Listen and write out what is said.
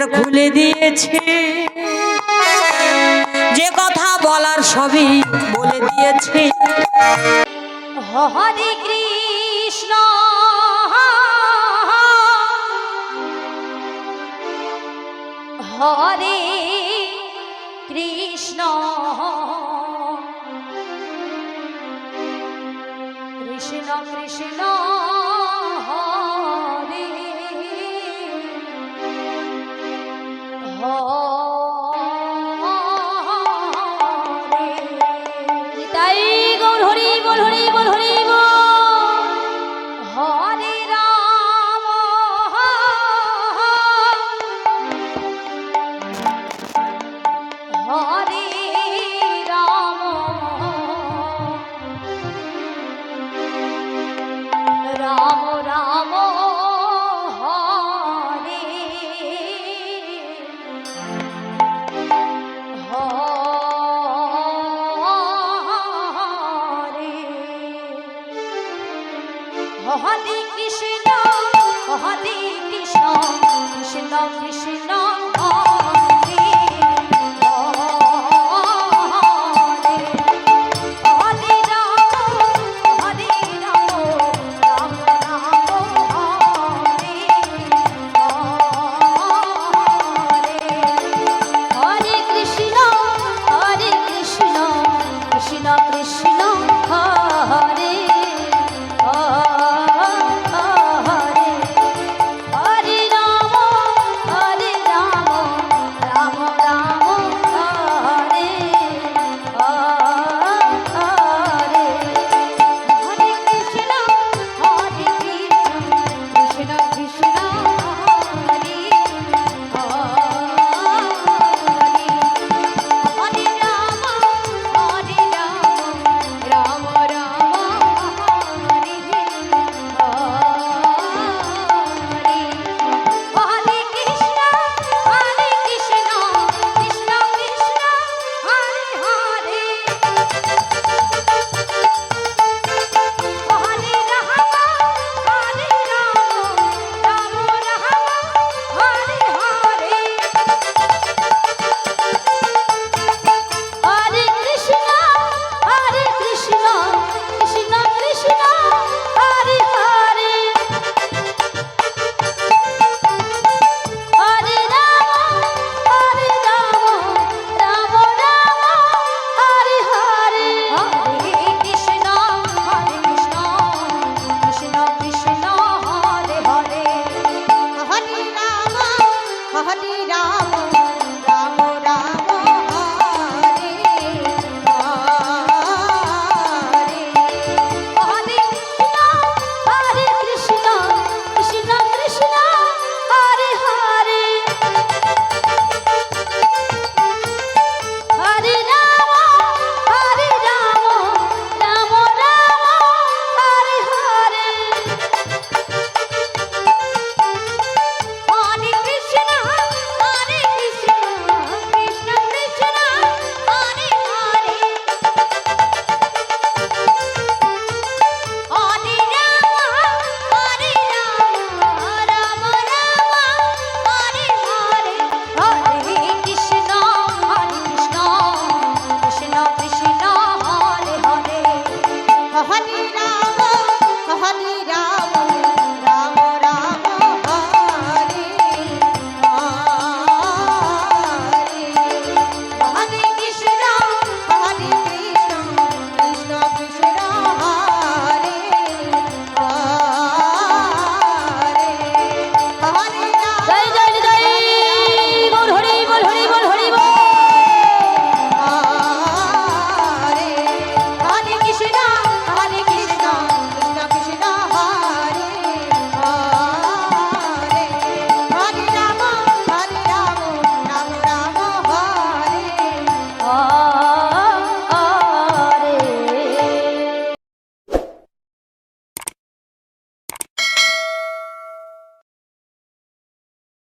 দ্বার খুলে দিয়েছে, যে কথা বলার সবই বলে দিয়েছে। হরে কৃষ্ণ হরে কৃষ্ণ কৃষ্ণ কৃষ্ণ হরে হরে। তাই গৌর হরি বল, হরি বল, হরি বল। হরে রাম হরে রাম রাম রাম হরে হরে। হরে কৃষ্ণ হরে কৃষ্ণ কৃষ্ণ কৃষ্ণ হরে হরে। হরে রাম হরে রাম রাম রাম হরে হরে। হরে কৃষ্ণ কৃষ্ণ কৃষ্ণ হরে হরে। হরে রাম রাম রাম হরে হরে। হরে কৃষ্ণ কৃষ্ণ কৃষ্ণ হরে হরে। হরে রাম রাম রাম হরে হরে। হরে কৃষ্ণ কৃষ্ণ কৃষ্ণ হরে হরে। হরে রাম রাম রাম হরে হরে। হরে কৃষ্ণ কৃষ্ণ কৃষ্ণ হরে হরে। হরে রাম রাম রাম হরে হরে। হরে কৃষ্ণ কৃষ্ণ কৃষ্ণ হরে হরে। হরে রাম